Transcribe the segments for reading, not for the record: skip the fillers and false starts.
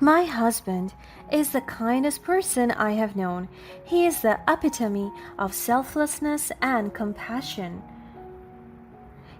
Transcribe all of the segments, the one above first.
My husband is the kindest person I have known. He is the epitome of selflessness and compassion.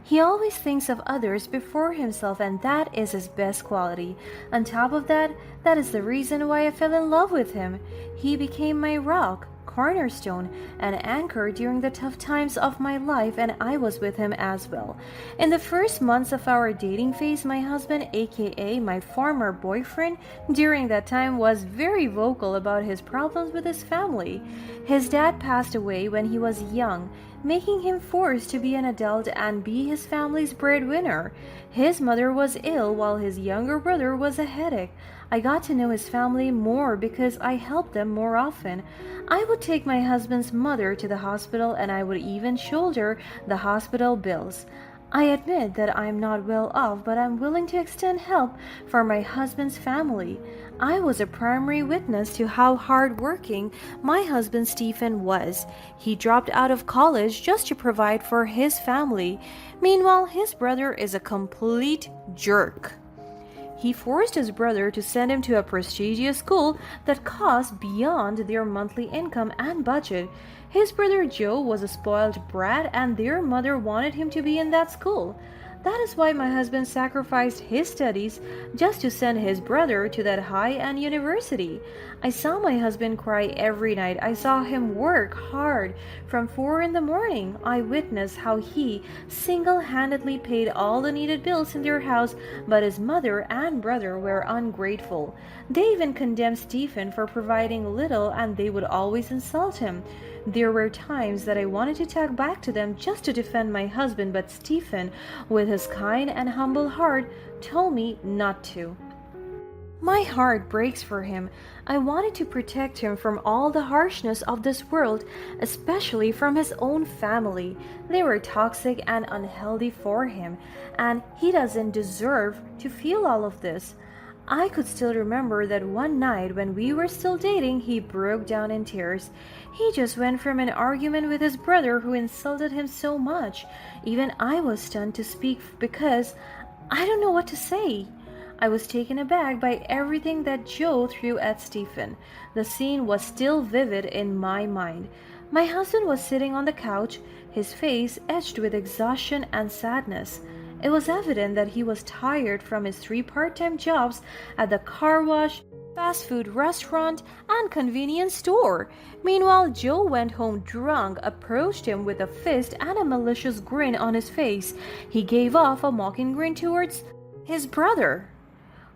He always thinks of others before himself, and that is his best quality. On top of that, that is the reason why I fell in love with him. He became my rock, cornerstone, and anchor during the tough times of my life, and I was with him as well. In the first months of our dating phase, my husband, aka my former boyfriend, during that time was very vocal about his problems with his family. His dad passed away when he was young, making him forced to be an adult and be his family's breadwinner. His mother was ill while his younger brother was a headache. I got to know his family more because I helped them more often. I would take my husband's mother to the hospital and I would even shoulder the hospital bills. I admit that I am not well off, but I'm willing to extend help for my husband's family. I was a primary witness to how hardworking my husband Stephen was. He dropped out of college just to provide for his family. Meanwhile, his brother is a complete jerk. He forced his brother to send him to a prestigious school that cost beyond their monthly income and budget. His brother Joe was a spoiled brat and their mother wanted him to be in that school. That is why my husband sacrificed his studies just to send his brother to that high-end university. I saw my husband cry every night. I saw him work hard from 4 in the morning. I witnessed how he single-handedly paid all the needed bills in their house, but his mother and brother were ungrateful. They even condemned Stephen for providing little and they would always insult him. There were times that I wanted to talk back to them just to defend my husband, but Stephen, with his kind and humble heart, told me not to. My heart breaks for him. I wanted to protect him from all the harshness of this world, especially from his own family. They were toxic and unhealthy for him, and he doesn't deserve to feel all of this. I could still remember that one night when we were still dating, he broke down in tears. He just went from an argument with his brother who insulted him so much. Even I was stunned to speak because I don't know what to say. I was taken aback by everything that Joe threw at Stephen. The scene was still vivid in my mind. My husband was sitting on the couch, his face etched with exhaustion and sadness. It was evident that he was tired from his 3 part-time jobs at the car wash, fast food restaurant, and convenience store. Meanwhile, Joe went home drunk, approached him with a fist and a malicious grin on his face. He gave off a mocking grin towards his brother.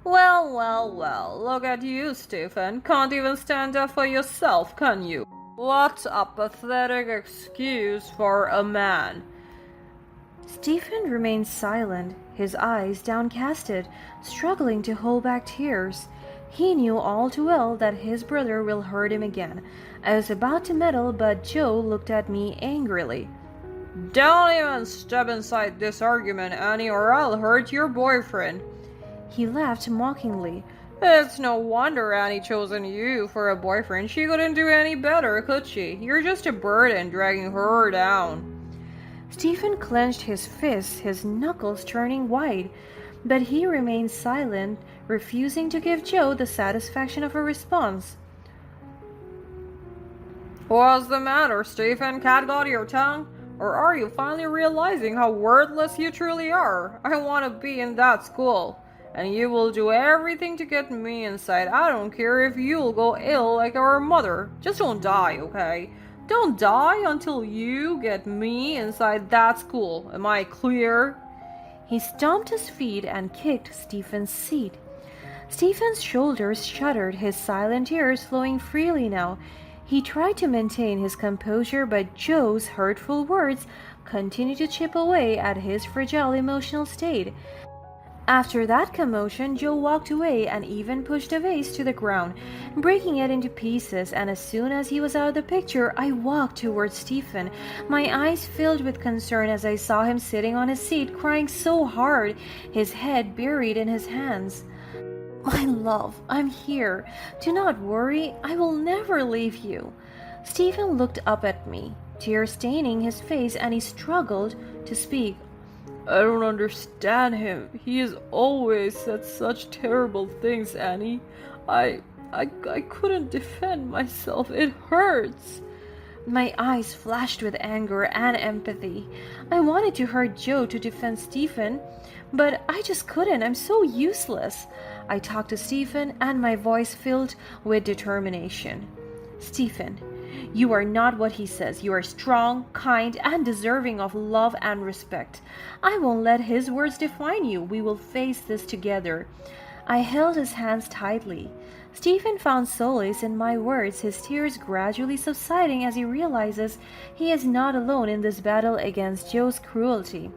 Well, look at you, Stephen. Can't even stand up for yourself, can you? What a pathetic excuse for a man. Stephen remained silent, his eyes downcasted, struggling to hold back tears. He knew all too well that his brother will hurt him again. I was about to meddle, but Joe looked at me angrily. Don't even step inside this argument, Annie, or I'll hurt your boyfriend. He laughed mockingly. It's no wonder Annie chosen you for a boyfriend. She couldn't do any better, could she? You're just a burden dragging her down. Stephen clenched his fists, his knuckles turning white, but he remained silent, refusing to give Joe the satisfaction of a response. What's the matter, Stephen? Cat got your tongue? Or are you finally realizing how worthless you truly are? I want to be in that school, and you will do everything to get me inside. I don't care if you'll go ill like our mother. Just don't die, okay? Don't die until you get me inside that school. Am I clear? He stomped his feet and kicked Stephen's seat. Stephen's shoulders shuddered, his silent tears flowing freely now. He tried to maintain his composure, but Joe's hurtful words continued to chip away at his fragile emotional state. After that commotion, Joe walked away and even pushed a vase to the ground, breaking it into pieces, and as soon as he was out of the picture, I walked towards Stephen. My eyes filled with concern as I saw him sitting on his seat, crying so hard, his head buried in his hands. My love, I'm here. Do not worry, I will never leave you. Stephen looked up at me, tears staining his face, and he struggled to speak. I don't understand him. He has always said such terrible things, Annie. I couldn't defend myself. It hurts. My eyes flashed with anger and empathy. I wanted to hurt Joe to defend Stephen, but I just couldn't. I'm so useless. I talked to Stephen, and my voice filled with determination. Stephen, you are not what he says. You are strong, kind, and deserving of love and respect. I won't let his words define you. We will face this together. I held his hands tightly. Stephen found solace in my words, his tears gradually subsiding as he realizes he is not alone in this battle against Joe's cruelty.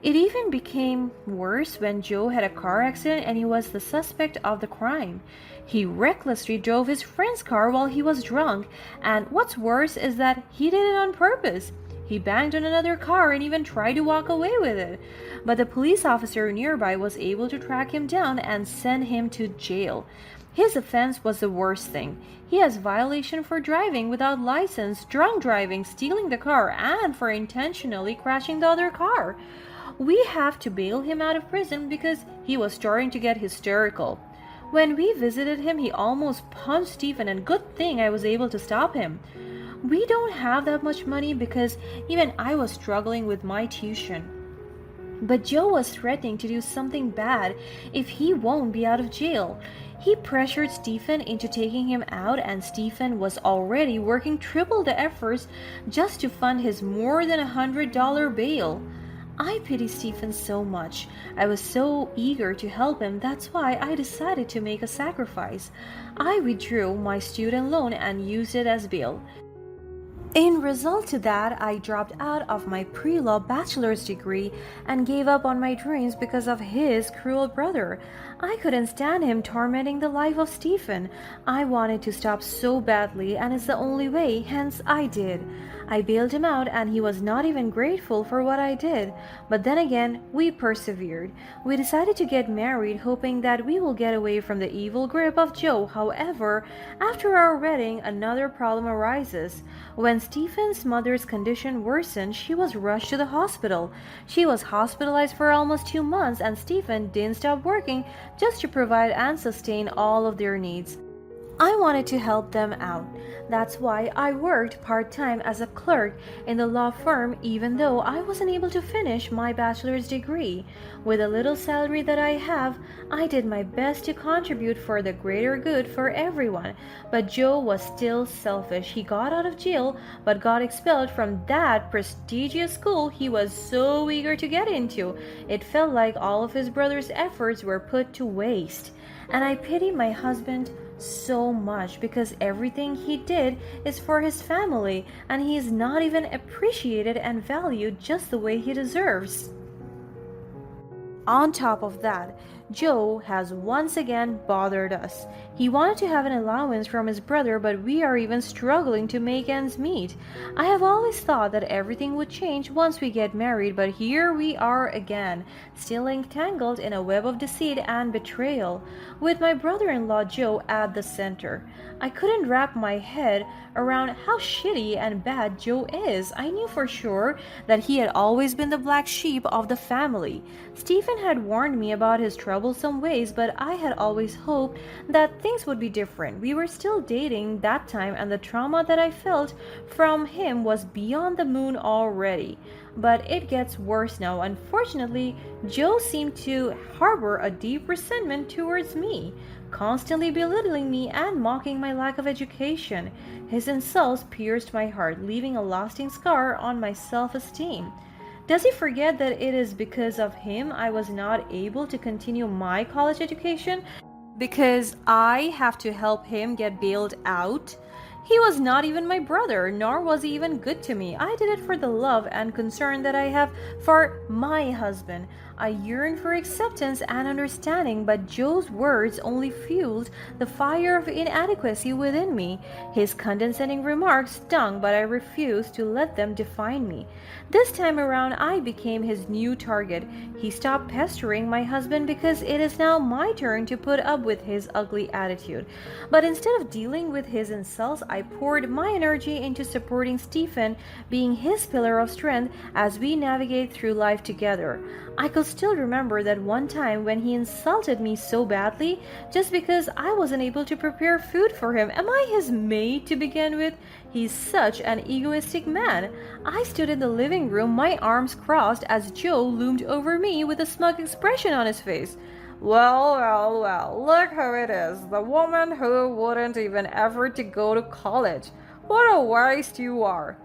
It even became worse when Joe had a car accident and he was the suspect of the crime. He recklessly drove his friend's car while he was drunk, and what's worse is that he did it on purpose. He banged on another car and even tried to walk away with it. But the police officer nearby was able to track him down and send him to jail. His offense was the worst thing. He has violation for driving without license, drunk driving, stealing the car, and for intentionally crashing the other car. We have to bail him out of prison because he was starting to get hysterical. When we visited him, he almost punched Stephen, and good thing I was able to stop him. We don't have that much money because even I was struggling with my tuition. But Joe was threatening to do something bad if he won't be out of jail. He pressured Stephen into taking him out, and Stephen was already working triple the efforts just to fund his more than $100 bail. I pity Stephen so much. I was so eager to help him, that's why I decided to make a sacrifice. I withdrew my student loan and used it as bail. In result to that, I dropped out of my pre-law bachelor's degree and gave up on my dreams because of his cruel brother. I couldn't stand him tormenting the life of Stephen. I wanted to stop so badly, and it's the only way, hence I did. I bailed him out, and he was not even grateful for what I did. But then again, we persevered. We decided to get married, hoping that we will get away from the evil grip of Joe. However, after our wedding, another problem arises. When Stephen's mother's condition worsened, she was rushed to the hospital. She was hospitalized for almost 2 months, and Stephen didn't stop working just to provide and sustain all of their needs. I wanted to help them out. That's why I worked part-time as a clerk in the law firm, even though I wasn't able to finish my bachelor's degree. With the little salary that I have, I did my best to contribute for the greater good for everyone. But Joe was still selfish. He got out of jail, but got expelled from that prestigious school he was so eager to get into. It felt like all of his brother's efforts were put to waste. And I pity my husband so much because everything he did is for his family, and he is not even appreciated and valued just the way he deserves. On top of that, Joe has once again bothered us. He wanted to have an allowance from his brother, but we are even struggling to make ends meet. I have always thought that everything would change once we get married, but here we are again, still entangled in a web of deceit and betrayal, with my brother-in-law Joe at the center. I couldn't wrap my head around how shitty and bad Joe is. I knew for sure that he had always been the black sheep of the family. Stephen had warned me about his troublesome ways, but I had always hoped that things would be different. We were still dating that time, and the trauma that I felt from him was beyond the moon already. But it gets worse now. Unfortunately, Joe seemed to harbor a deep resentment towards me, constantly belittling me and mocking my lack of education. His insults pierced my heart, leaving a lasting scar on my self-esteem. Does he forget that it is because of him I was not able to continue my college education? Because I have to help him get bailed out? He was not even my brother, nor was he even good to me. I did it for the love and concern that I have for my husband. I yearned for acceptance and understanding, but Joe's words only fueled the fire of inadequacy within me. His condescending remarks stung, but I refused to let them define me. This time around, I became his new target. He stopped pestering my husband because it is now my turn to put up with his ugly attitude. But instead of dealing with his insults, I poured my energy into supporting Stephen, being his pillar of strength as we navigate through life together. I could still remember that one time when he insulted me so badly just because I wasn't able to prepare food for him. Am I his maid to begin with? He's such an egoistic man. I stood in the living room, my arms crossed, as Joe loomed over me with a smug expression on his face. Well, look who it is. The woman who wouldn't even effort to go to college. What a waste you are.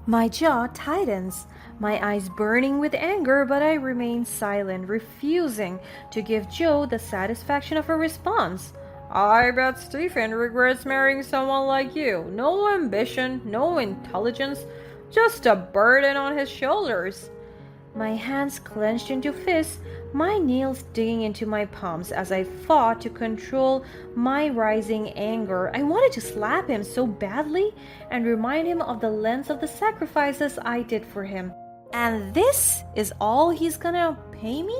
My jaw tightens, my eyes burning with anger, but I remain silent, refusing to give Joe the satisfaction of a response. I bet Stephen regrets marrying someone like you. No ambition, no intelligence, just a burden on his shoulders. My hands clenched into fists, my nails digging into my palms as I fought to control my rising anger. I wanted to slap him so badly and remind him of the length of the sacrifices I did for him. And this is all he's gonna pay me?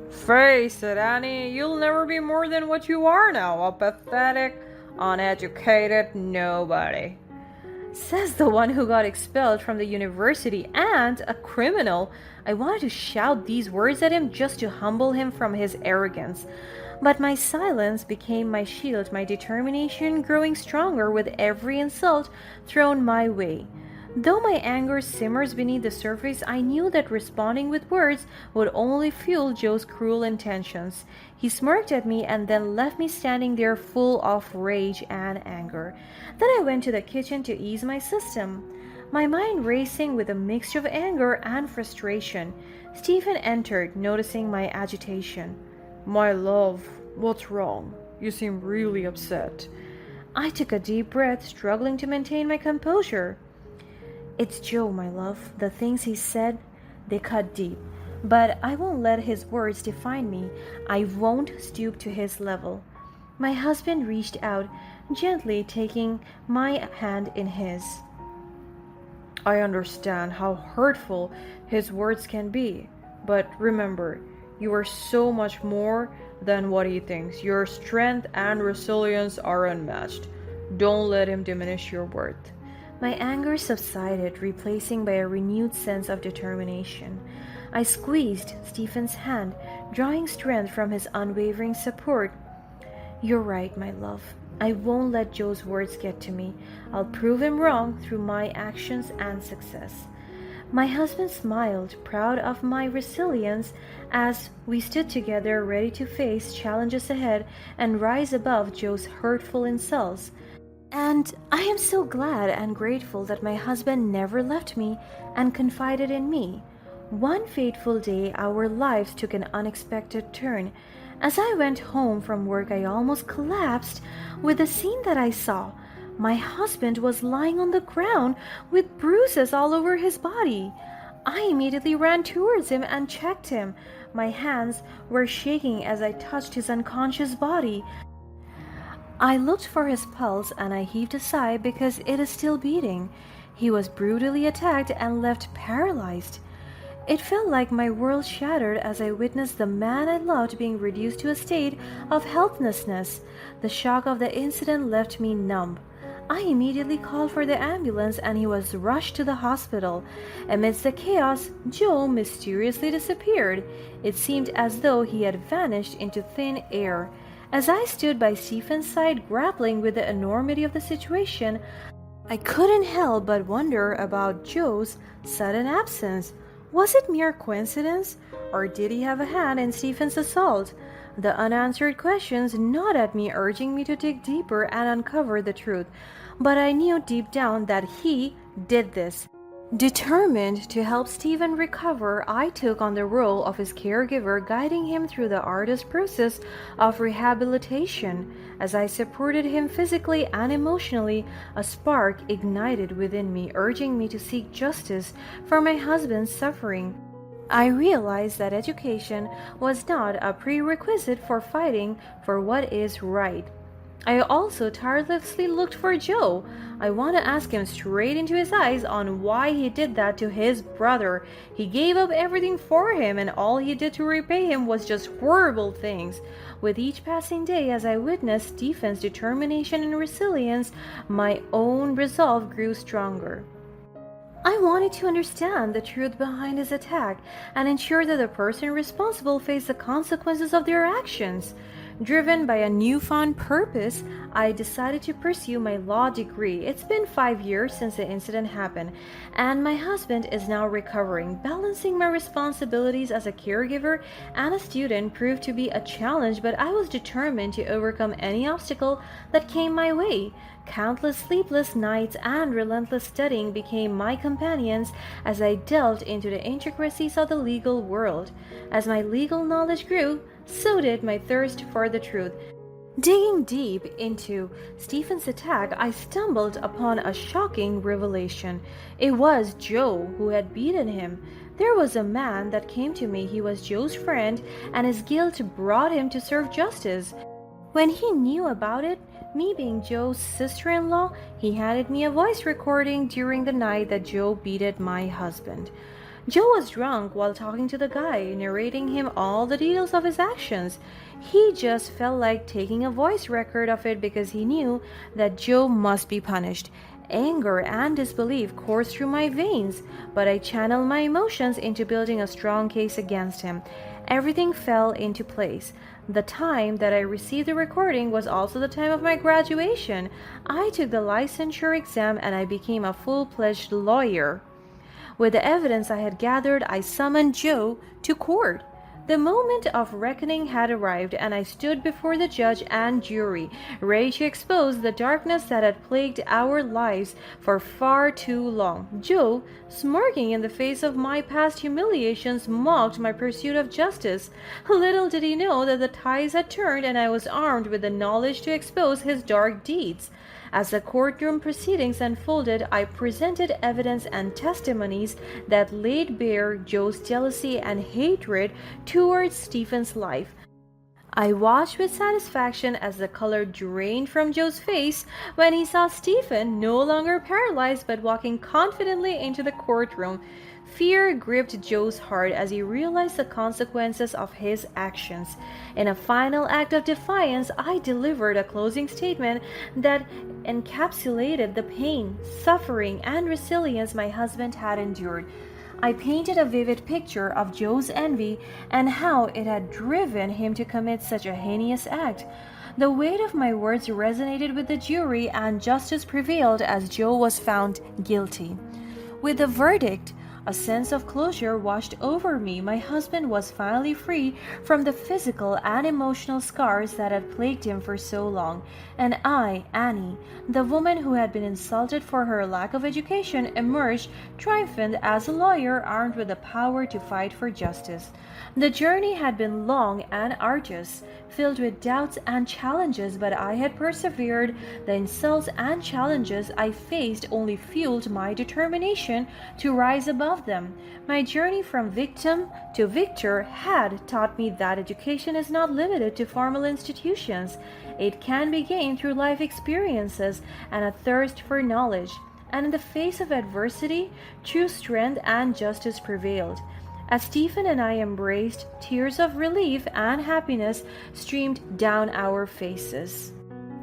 Face it, Annie, you'll never be more than what you are now, a pathetic, uneducated nobody. Says the one who got expelled from the university and a criminal. I wanted to shout these words at him just to humble him from his arrogance. But my silence became my shield, my determination growing stronger with every insult thrown my way. Though my anger simmers beneath the surface, I knew that responding with words would only fuel Joe's cruel intentions. He smirked at me and then left me standing there full of rage and anger. Then I went to the kitchen to ease my system, my mind racing with a mixture of anger and frustration. Stephen entered, noticing my agitation. My love, what's wrong? You seem really upset. I took a deep breath, struggling to maintain my composure. It's Joe, my love. The things he said, they cut deep. But I won't let his words define me. I won't stoop to his level. My husband reached out, gently taking my hand in his. I understand how hurtful his words can be. But remember, you are so much more than what he thinks. Your strength and resilience are unmatched. Don't let him diminish your worth. My anger subsided, replacing by a renewed sense of determination. I squeezed Stephen's hand, drawing strength from his unwavering support. You're right, my love. I won't let Joe's words get to me. I'll prove him wrong through my actions and success. My husband smiled, proud of my resilience, as we stood together ready to face challenges ahead and rise above Joe's hurtful insults. And I am so glad and grateful that my husband never left me and confided in me. One fateful day, our lives took an unexpected turn. As I went home from work, I almost collapsed with the scene that I saw. My husband was lying on the ground with bruises all over his body. I immediately ran towards him and checked him. My hands were shaking as I touched his unconscious body. I looked for his pulse and I heaved a sigh because it is still beating. He was brutally attacked and left paralyzed. It felt like my world shattered as I witnessed the man I loved being reduced to a state of helplessness. The shock of the incident left me numb. I immediately called for the ambulance and he was rushed to the hospital. Amidst the chaos, Joe mysteriously disappeared. It seemed as though he had vanished into thin air. As I stood by Stephen's side, grappling with the enormity of the situation, I couldn't help but wonder about Joe's sudden absence. Was it mere coincidence, or did he have a hand in Stephen's assault? The unanswered questions gnawed at me, urging me to dig deeper and uncover the truth. But I knew deep down that he did this. Determined to help Stephen recover, I took on the role of his caregiver, guiding him through the arduous process of rehabilitation. As I supported him physically and emotionally, a spark ignited within me, urging me to seek justice for my husband's suffering. I realized that education was not a prerequisite for fighting for what is right. I also tirelessly looked for Joe. I want to ask him straight into his eyes on why he did that to his brother. He gave up everything for him, and all he did to repay him was just horrible things. With each passing day, as I witnessed Stephen's determination and resilience, my own resolve grew stronger. I wanted to understand the truth behind his attack and ensure that the person responsible faced the consequences of their actions. Driven by a newfound purpose, I decided to pursue my law degree. It's been 5 years since the incident happened, and my husband is now recovering. Balancing my responsibilities as a caregiver and a student proved to be a challenge, but I was determined to overcome any obstacle that came my way. Countless sleepless nights and relentless studying became my companions as I delved into the intricacies of the legal world. As my legal knowledge grew, so did my thirst for the truth. Digging deep into Stephen's attack, I stumbled upon a shocking revelation. It was Joe who had beaten him. There was a man that came to me. He was Joe's friend, and his guilt brought him to serve justice. When he knew about it, me being Joe's sister-in-law, he handed me a voice recording during the night that Joe beated my husband. Joe was drunk while talking to the guy, narrating him all the details of his actions. He just felt like taking a voice record of it because he knew that Joe must be punished. Anger and disbelief coursed through my veins, but I channeled my emotions into building a strong case against him. Everything fell into place. The time that I received the recording was also the time of my graduation. I took the licensure exam and I became a full-fledged lawyer. With the evidence I had gathered, I summoned Joe to court. The moment of reckoning had arrived, and I stood before the judge and jury, ready to expose the darkness that had plagued our lives for far too long. Joe, smirking in the face of my past humiliations, mocked my pursuit of justice. Little did he know that the tides had turned, and I was armed with the knowledge to expose his dark deeds. As the courtroom proceedings unfolded, I presented evidence and testimonies that laid bare Joe's jealousy and hatred towards Stephen's life. I watched with satisfaction as the color drained from Joe's face when he saw Stephen no longer paralyzed but walking confidently into the courtroom. Fear gripped Joe's heart as he realized the consequences of his actions. In a final act of defiance, I delivered a closing statement that encapsulated the pain, suffering, and resilience my husband had endured. I painted a vivid picture of Joe's envy and how it had driven him to commit such a heinous act. The weight of my words resonated with the jury, and justice prevailed as Joe was found guilty. With the verdict, a sense of closure washed over me. My husband was finally free from the physical and emotional scars that had plagued him for so long. And I, Annie, the woman who had been insulted for her lack of education, emerged triumphant as a lawyer armed with the power to fight for justice. The journey had been long and arduous, filled with doubts and challenges, but I had persevered. The insults and challenges I faced only fueled my determination to rise above them. My journey from victim to victor had taught me that education is not limited to formal institutions. It can be gained through life experiences and a thirst for knowledge. And in the face of adversity, true strength and justice prevailed. As Stephen and I embraced, tears of relief and happiness streamed down our faces.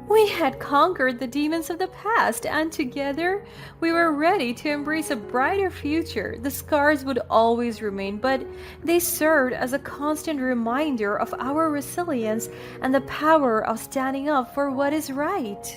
We had conquered the demons of the past, and together we were ready to embrace a brighter future. The scars would always remain, but they served as a constant reminder of our resilience and the power of standing up for what is right.